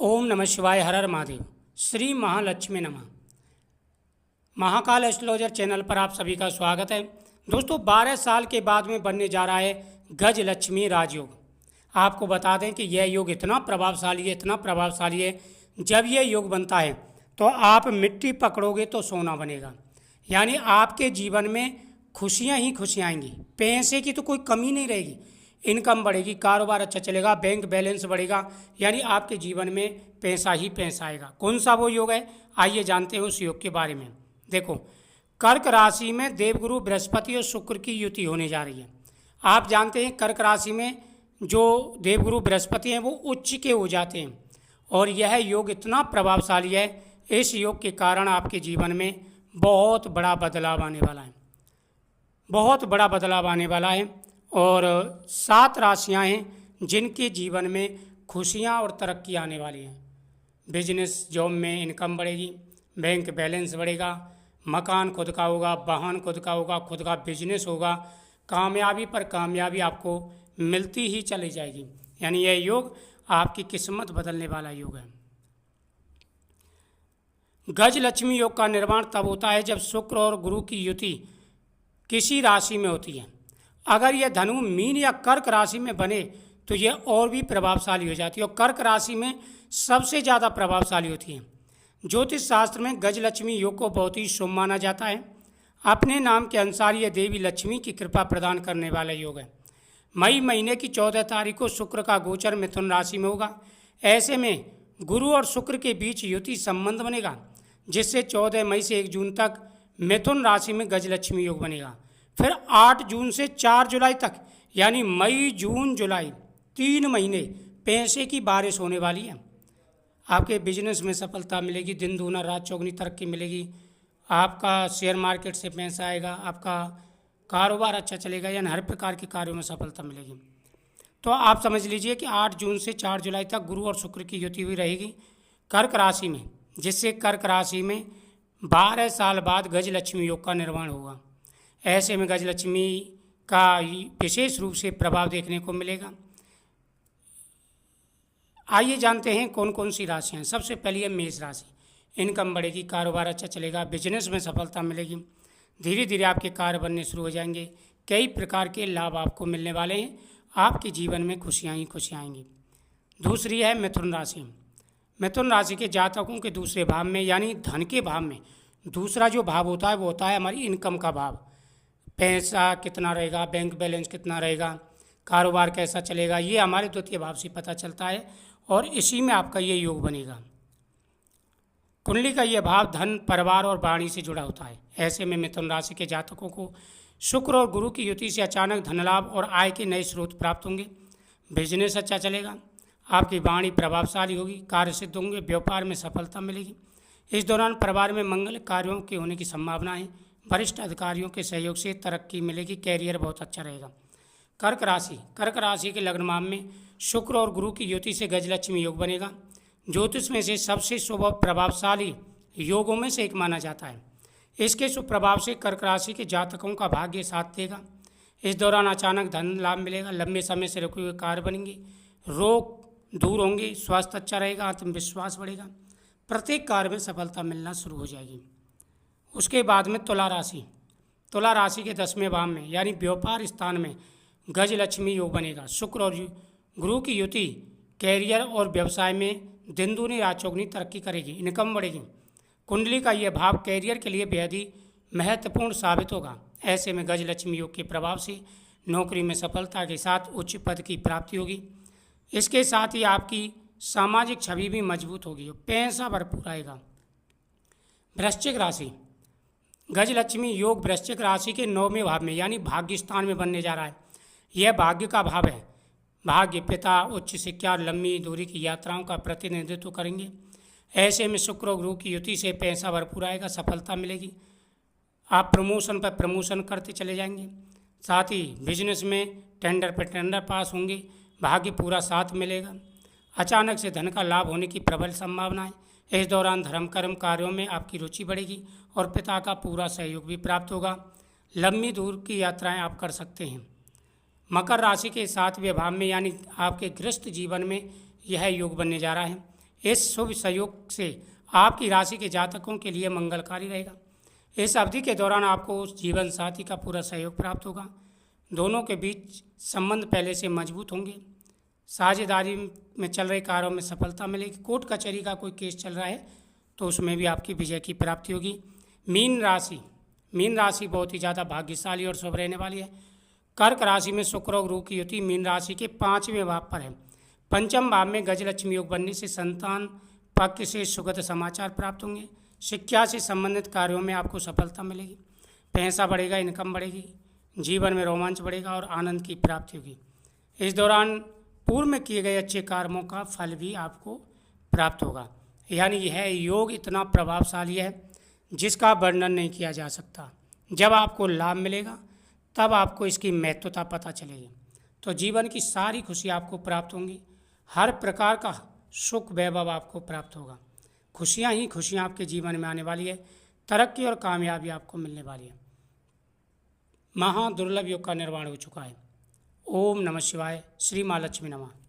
ओम नमः शिवाय। हर हर महादेव। श्री महालक्ष्मी नमः। महाकाल एस्ट्रोलॉजर चैनल पर आप सभी का स्वागत है। दोस्तों 12 साल के बाद में बनने जा रहा है गज लक्ष्मी राजयोग। आपको बता दें कि यह योग इतना प्रभावशाली है, जब यह योग बनता है तो आप मिट्टी पकड़ोगे तो सोना बनेगा। यानी आपके जीवन में खुशियाँ ही खुशियाँ आएंगी, पैसे की तो कोई कमी नहीं रहेगी। इनकम बढ़ेगी, कारोबार अच्छा चलेगा, बैंक बैलेंस बढ़ेगा, यानी आपके जीवन में पैसा ही पैसा आएगा। कौन सा वो योग है, आइए जानते हैं उस योग के बारे में। देखो, कर्क राशि में देवगुरु बृहस्पति और शुक्र की युति होने जा रही है। आप जानते हैं कर्क राशि में जो देवगुरु बृहस्पति हैं वो उच्च के हो जाते हैं, और यह योग इतना प्रभावशाली है, इस योग के कारण आपके जीवन में बहुत बड़ा बदलाव आने वाला है, बहुत बड़ा बदलाव आने वाला है। और 7 राशियां हैं जिनके जीवन में खुशियां और तरक्की आने वाली हैं। बिजनेस जॉब में इनकम बढ़ेगी, बैंक बैलेंस बढ़ेगा, मकान खुद का होगा, वाहन खुद का होगा, खुद का बिजनेस होगा, कामयाबी पर कामयाबी आपको मिलती ही चली जाएगी। यानी यह योग आपकी किस्मत बदलने वाला योग है। गज लक्ष्मी योग का निर्माण तब होता है जब शुक्र और गुरु की युति किसी राशि में होती है। अगर यह धनु, मीन या कर्क राशि में बने तो यह और भी प्रभावशाली हो जाती है, और कर्क राशि में सबसे ज़्यादा प्रभावशाली होती है। ज्योतिष शास्त्र में गज लक्ष्मी योग को बहुत ही शुभ माना जाता है। अपने नाम के अनुसार यह देवी लक्ष्मी की कृपा प्रदान करने वाला योग है। मई महीने की 14 तारीख को शुक्र का गोचर मिथुन राशि में होगा। ऐसे में गुरु और शुक्र के बीच युति संबंध बनेगा, जिससे 14 मई से 1 जून तक मिथुन राशि में गज लक्ष्मी योग बनेगा। फिर 8 जून से 4 जुलाई तक, यानी मई जून जुलाई 3 महीने पैसे की बारिश होने वाली है। आपके बिजनेस में सफलता मिलेगी, दिन दूना रात चौगुनी तरक्की मिलेगी, आपका शेयर मार्केट से पैसा आएगा, आपका कारोबार अच्छा चलेगा, यानी हर प्रकार के कार्यों में सफलता मिलेगी। तो आप समझ लीजिए कि 8 जून से 4 जुलाई तक गुरु और शुक्र की युति हुई रहेगी कर्क राशि में, जिससे कर्क राशि में 12 साल बाद गज लक्ष्मी योग का निर्माण होगा। ऐसे में गज लक्ष्मी का विशेष रूप से प्रभाव देखने को मिलेगा। आइए जानते हैं कौन कौन सी राशियाँ हैं। सबसे पहली है मेष राशि। इनकम बढ़ेगी, कारोबार अच्छा चलेगा, बिजनेस में सफलता मिलेगी, धीरे धीरे आपके कार्य बनने शुरू हो जाएंगे, कई प्रकार के लाभ आपको मिलने वाले हैं, आपके जीवन में खुशियाँ ही खुशियाँ आएंगी। दूसरी है मिथुन राशि। मिथुन राशि के जातकों के दूसरे भाव में, यानी धन के भाव में, दूसरा जो भाव होता है वो होता है हमारी इनकम का भाव। पैसा कितना रहेगा, बैंक बैलेंस कितना रहेगा, कारोबार कैसा चलेगा, ये हमारे द्वितीय भाव से पता चलता है, और इसी में आपका ये योग बनेगा। कुंडली का ये भाव धन, परिवार और वाणी से जुड़ा होता है। ऐसे में मिथुन राशि के जातकों को शुक्र और गुरु की युति से अचानक धन लाभ और आय के नए स्रोत प्राप्त होंगे। बिजनेस अच्छा चलेगा, आपकी वाणी प्रभावशाली होगी, कार्य सिद्ध होंगे, व्यापार में सफलता मिलेगी। इस दौरान परिवार में मंगल कार्यों के होने की संभावना है। वरिष्ठ अधिकारियों के सहयोग से तरक्की मिलेगी, कैरियर बहुत अच्छा रहेगा। कर्क राशि के लग्न माह में शुक्र और गुरु की युति से गजलक्ष्मी योग बनेगा। ज्योतिष में से सबसे शुभ और प्रभावशाली योगों में से एक माना जाता है। इसके शुभ प्रभाव से कर्क राशि के जातकों का भाग्य साथ देगा। इस दौरान अचानक धन लाभ मिलेगा, लंबे समय से रुके हुए कार्य बनेंगे, रोग दूर होंगे, स्वास्थ्य अच्छा रहेगा, आत्मविश्वास बढ़ेगा, प्रत्येक कार्य में सफलता मिलना शुरू हो जाएगी। उसके बाद में तुला राशि के 10वें भाव में, यानी व्यापार स्थान में गज लक्ष्मी योग बनेगा। शुक्र और गुरु की युति कैरियर और व्यवसाय में दिन दूनी रात चौगुनी तरक्की करेगी, इनकम बढ़ेगी। कुंडली का यह भाव कैरियर के लिए बेहद ही महत्वपूर्ण साबित होगा। ऐसे में गज लक्ष्मी योग के प्रभाव से नौकरी में सफलता के साथ उच्च पद की प्राप्ति होगी। इसके साथ ही आपकी सामाजिक छवि भी मजबूत होगी, पैसा भरपूर आएगा। वृश्चिक राशि, गज लक्ष्मी योग वृश्चिक राशि के 9वें भाव में, यानी भाग्य स्थान में बनने जा रहा है। यह भाग्य का भाव है। भाग्य, पिता, उच्च शिक्षा, लंबी दूरी की यात्राओं का प्रतिनिधित्व करेंगे। ऐसे में शुक्र और गुरु की युति से पैसा भरपूर आएगा, सफलता मिलेगी, आप प्रमोशन पर प्रमोशन करते चले जाएंगे। साथ ही बिजनेस में टेंडर पर टेंडर पास होंगे, भाग्य पूरा साथ मिलेगा। अचानक से धन का लाभ होने की प्रबल संभावना है। इस दौरान धर्म कर्म कार्यों में आपकी रुचि बढ़ेगी और पिता का पूरा सहयोग भी प्राप्त होगा। लंबी दूर की यात्राएं आप कर सकते हैं। मकर राशि के 7वें भाव में, यानी आपके गृहस्थ जीवन में यह योग बनने जा रहा है। इस शुभ सहयोग से आपकी राशि के जातकों के लिए मंगलकारी रहेगा। इस अवधि के दौरान आपको उस जीवन साथी का पूरा सहयोग प्राप्त होगा। दोनों के बीच संबंध पहले से मजबूत होंगे। साझेदारी में चल रहे कार्यों में सफलता मिलेगी। कोर्ट कचहरी का कोई केस चल रहा है तो उसमें भी आपकी विजय की प्राप्ति होगी। मीन राशि बहुत ही ज़्यादा भाग्यशाली और शुभ रहने वाली है। कर्क राशि में शुक्र और गुरु की युति मीन राशि के 5वें भाव पर है। पंचम भाव में गजलक्ष्मी योग बनने से संतान पक्ष से सुखद समाचार प्राप्त होंगे। शिक्षा से संबंधित कार्यों में आपको सफलता मिलेगी। पैसा बढ़ेगा, इनकम बढ़ेगी, जीवन में रोमांच बढ़ेगा और आनंद की प्राप्ति होगी। इस दौरान पूर्व में किए गए अच्छे कर्मों का फल भी आपको प्राप्त होगा। यानी यह योग इतना प्रभावशाली है जिसका वर्णन नहीं किया जा सकता। जब आपको लाभ मिलेगा तब आपको इसकी महत्वता पता चलेगी। तो जीवन की सारी खुशी आपको प्राप्त होंगी। हर प्रकार का सुख वैभव आपको प्राप्त होगा। खुशियाँ ही खुशियाँ आपके जीवन में आने वाली है। तरक्की और कामयाबी आपको मिलने वाली है। महादुर्लभ योग का निर्माण हो चुका है। ओम नमः शिवाय। श्री माँ लक्ष्मी नमः।